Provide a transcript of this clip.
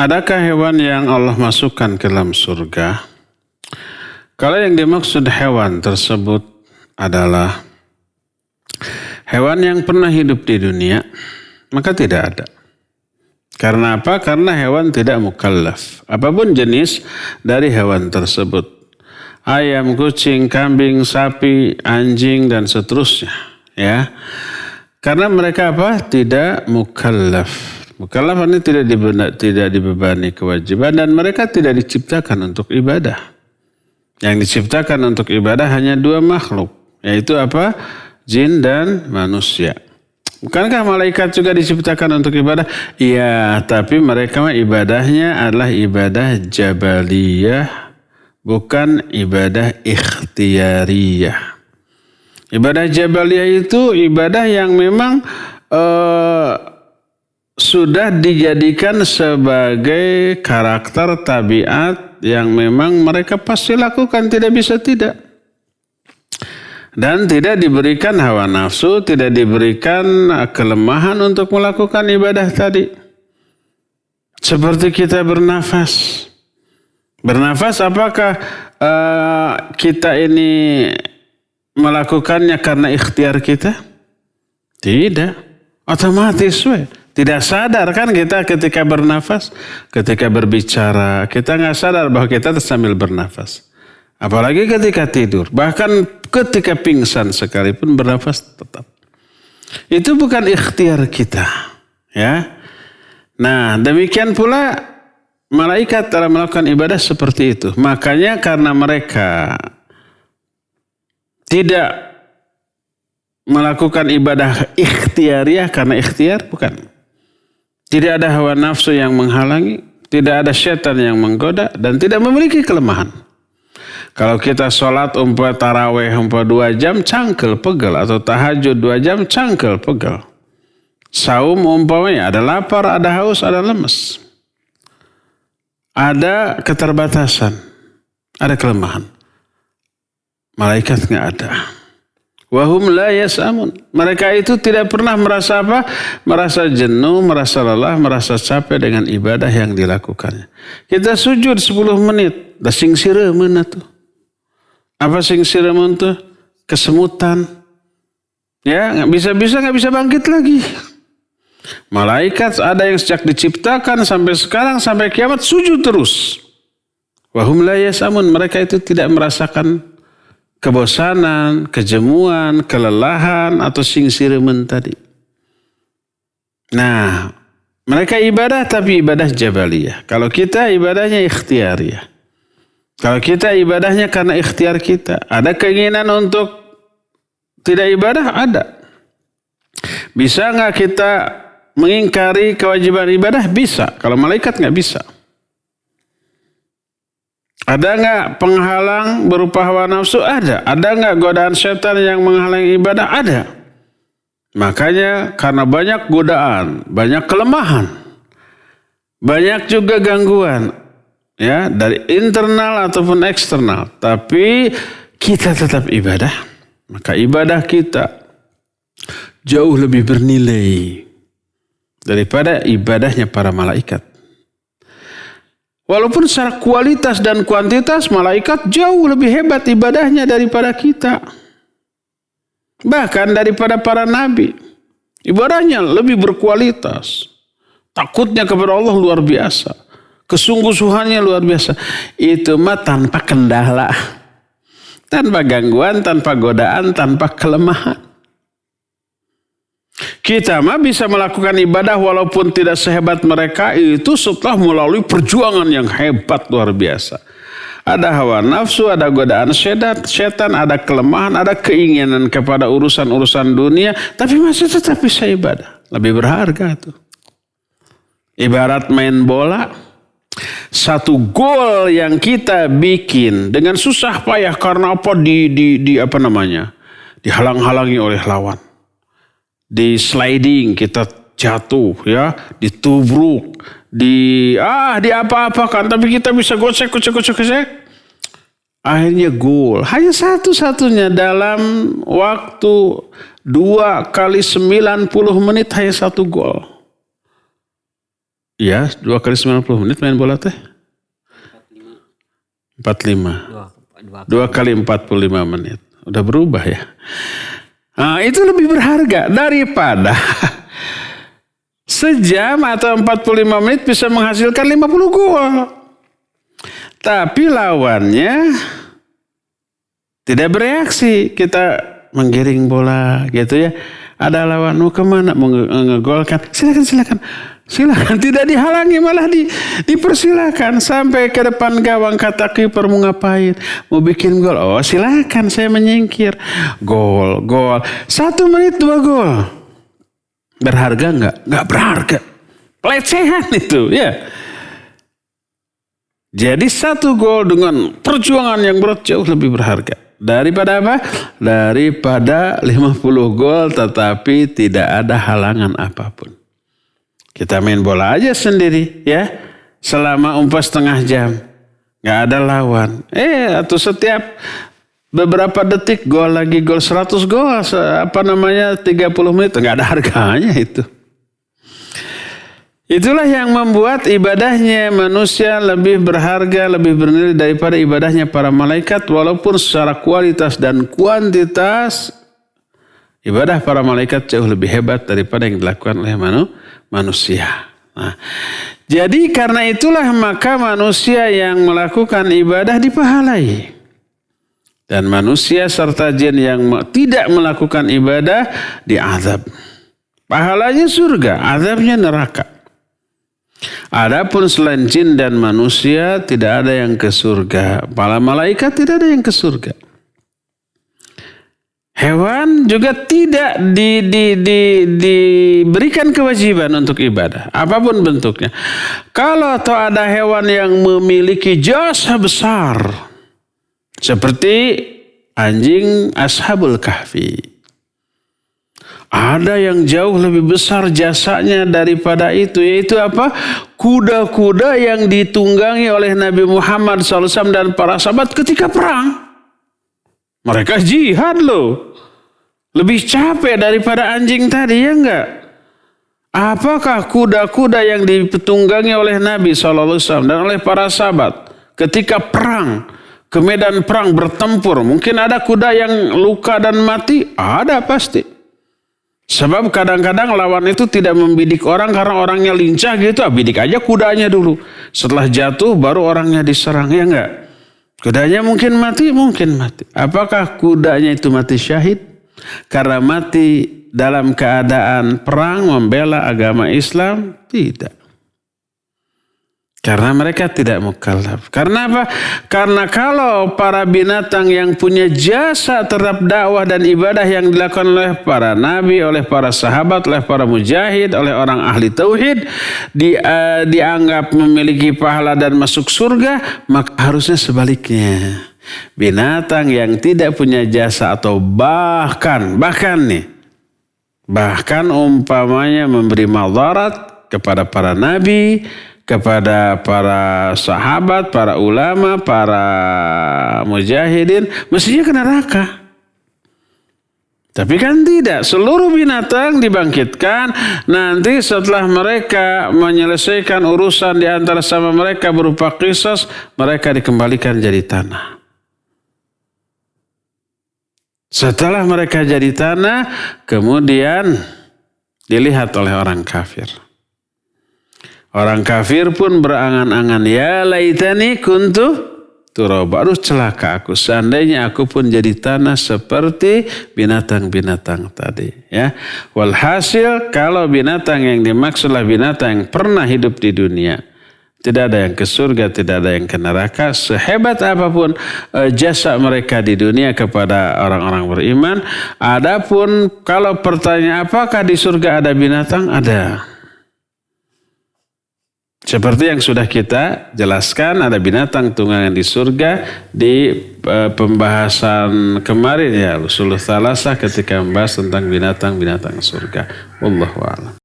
adakah hewan yang Allah masukkan ke dalam surga? Kalau yang dimaksud hewan tersebut adalah hewan yang pernah hidup di dunia, maka tidak ada. Karena apa? Karena hewan tidak mukallaf. Apapun jenis dari hewan tersebut. Ayam, kucing, kambing, sapi, anjing, dan seterusnya. Ya. Karena mereka apa? Tidak mukallaf. Mukallaf ini tidak dibebani kewajiban dan mereka tidak diciptakan untuk ibadah. Yang diciptakan untuk ibadah hanya dua makhluk. Yaitu apa? Jin dan manusia. Bukankah malaikat juga diciptakan untuk ibadah? Iya, tapi mereka ibadahnya adalah ibadah jabaliyah, bukan ibadah ikhtiyariyah. Ibadah jabaliyah itu ibadah yang memang sudah dijadikan sebagai karakter tabiat yang memang mereka pasti lakukan, tidak bisa tidak. Dan tidak diberikan hawa nafsu, tidak diberikan kelemahan untuk melakukan ibadah tadi. Seperti kita bernafas. Bernafas apakah kita ini melakukannya karena ikhtiar kita? Tidak. Otomatis. Tidak sadar kan kita ketika bernafas. Ketika berbicara, kita nggak sadar bahwa kita sambil bernafas. Apalagi ketika tidur. Bahkan ketika pingsan sekalipun bernafas tetap. Itu bukan ikhtiar kita. Ya. Nah, demikian pula malaikat dalam melakukan ibadah seperti itu. Makanya karena mereka tidak melakukan ibadah ikhtiariah karena ikhtiar, bukan. Tidak ada hawa nafsu yang menghalangi, tidak ada syaitan yang menggoda, dan tidak memiliki kelemahan. Kalau kita sholat tarawih 2 jam cangkel pegel, atau tahajud 2 jam cangkel pegel. Saum umpamanya ada lapar, ada haus, ada lemes. Ada keterbatasan, ada kelemahan. Malaikat nggak ada. Wahum la yasamun. Mereka itu tidak pernah merasa apa? Merasa jenuh, merasa lelah, merasa capek dengan ibadah yang dilakukannya. Kita sujud 10 menit, dah sing sireun atuh. Apa sing sireun tuh? Kesemutan. Ya, nggak bisa bangkit lagi. Malaikat ada yang sejak diciptakan sampai sekarang sampai kiamat sujud terus. Wahum la yasamun. Mereka itu tidak merasakan kebosanan, kejemuan, kelelahan, atau singsiremen tadi. Nah, mereka ibadah tapi ibadah jabaliyah. Kalau kita ibadahnya ikhtiariyah. Kalau kita ibadahnya karena ikhtiar kita. Ada keinginan untuk tidak ibadah? Ada. Bisa nggak kita mengingkari kewajiban ibadah? Bisa. Kalau malaikat nggak bisa. Ada nggak penghalang berupa hawa nafsu? Ada. Ada nggak godaan setan yang menghalangi ibadah? Ada. Makanya karena banyak godaan, banyak kelemahan, banyak juga gangguan, ya dari internal ataupun eksternal. Tapi kita tetap ibadah. Maka ibadah kita jauh lebih bernilai daripada ibadahnya para malaikat. Walaupun secara kualitas dan kuantitas malaikat jauh lebih hebat ibadahnya daripada kita. Bahkan daripada para nabi. Ibadahnya lebih berkualitas. Takutnya kepada Allah luar biasa. Kesungguh-sungguhannya luar biasa. Itu mah tanpa kendala. Tanpa gangguan, tanpa godaan, tanpa kelemahan. Kita mah bisa melakukan ibadah walaupun tidak sehebat mereka itu setelah melalui perjuangan yang hebat luar biasa. Ada hawa nafsu, ada godaan setan, ada kelemahan, ada keinginan kepada urusan-urusan dunia, tapi masih tetap bisa ibadah. Lebih berharga tuh. Ibarat main bola, satu gol yang kita bikin dengan susah payah karena apa dihalang-halangi oleh lawan. Di sliding kita jatuh ya, ditubruk, di apa-apakan, tapi kita bisa gocek. Akhirnya gol. Hanya satu-satunya dalam waktu 2 kali 90 menit hanya 1 gol. Iya, 2 kali 90 menit main bola teh. 45. 2 kali 45 menit. Udah berubah ya. Nah, itu lebih berharga daripada sejam atau 45 menit bisa menghasilkan 50 gol. Tapi lawannya tidak bereaksi. Kita menggiring bola gitu ya. Ada lawan, mau kemana? Mau ngegolkan. Silakan. Tidak dihalangi, malah dipersilakan. Sampai ke depan gawang, kata kiper, mau ngapain? Mau bikin gol. Oh silakan, saya menyingkir. Gol. 1 menit 2 gol. Berharga enggak? Enggak berharga. Pelecehan itu ya. Jadi 1 gol dengan perjuangan yang berat jauh lebih berharga. Daripada apa? Daripada 50 gol tetapi tidak ada halangan apapun. Kita main bola aja sendiri ya. Selama setengah jam. Gak ada lawan. Atau setiap beberapa detik gol lagi, gol 100 gol. 30 menit. Gak ada harganya itu. Itulah yang membuat ibadahnya manusia lebih berharga, lebih bernilai daripada ibadahnya para malaikat. Walaupun secara kualitas dan kuantitas ibadah para malaikat jauh lebih hebat daripada yang dilakukan oleh manusia. Nah, jadi karena itulah maka manusia yang melakukan ibadah dipahalai. Dan manusia serta jin yang tidak melakukan ibadah diazab. Pahalanya surga, azabnya neraka. Adapun selain jin dan manusia tidak ada yang ke surga. Para malaikat tidak ada yang ke surga. Hewan juga tidak diberikan kewajiban untuk ibadah. Apapun bentuknya. Kalau ada hewan yang memiliki jasa besar. Seperti anjing Ashabul Kahfi. Ada yang jauh lebih besar jasanya daripada itu. Yaitu apa? Kuda-kuda yang ditunggangi oleh Nabi Muhammad SAW dan para sahabat ketika perang. Mereka jihad loh. Lebih capek daripada anjing tadi, ya enggak? Apakah kuda-kuda yang ditunggangi oleh Nabi SAW dan oleh para sahabat ketika perang, ke medan perang bertempur. Mungkin ada kuda yang luka dan mati. Ada pasti. Sebab kadang-kadang lawan itu tidak membidik orang karena orangnya lincah gitu. Bidik aja kudanya dulu. Setelah jatuh baru orangnya diserang. Ya enggak? Kudanya mungkin mati. Apakah kudanya itu mati syahid? Karena mati dalam keadaan perang membela agama Islam? Tidak. Karena mereka tidak mukallaf. Karena apa? Karena kalau para binatang yang punya jasa terhadap dakwah dan ibadah yang dilakukan oleh para nabi, oleh para sahabat, oleh para mujahid, oleh orang ahli tauhid, dianggap memiliki pahala dan masuk surga, maka harusnya sebaliknya. Binatang yang tidak punya jasa atau bahkan umpamanya memberi madarat kepada para nabi, kepada para sahabat, para ulama, para mujahidin, mestinya ke neraka. Tapi kan tidak. Seluruh binatang dibangkitkan. Nanti setelah mereka menyelesaikan urusan di antara sama mereka berupa qisas, mereka dikembalikan jadi tanah. Setelah mereka jadi tanah, kemudian dilihat oleh orang kafir. Orang kafir pun berangan-angan, ya laitani kuntu turaba. Aduh celaka aku, seandainya aku pun jadi tanah seperti binatang-binatang tadi. Ya, walhasil kalau binatang yang dimaksudlah binatang yang pernah hidup di dunia. Tidak ada yang ke surga, tidak ada yang ke neraka. Sehebat apapun jasa mereka di dunia kepada orang-orang beriman. Adapun kalau pertanyaan apakah di surga ada binatang? Ada. Seperti yang sudah kita jelaskan, ada binatang tunggangan di surga di pembahasan kemarin ya, Ushul Tsalasah ketika membahas tentang binatang-binatang surga. Wallahu a'lam.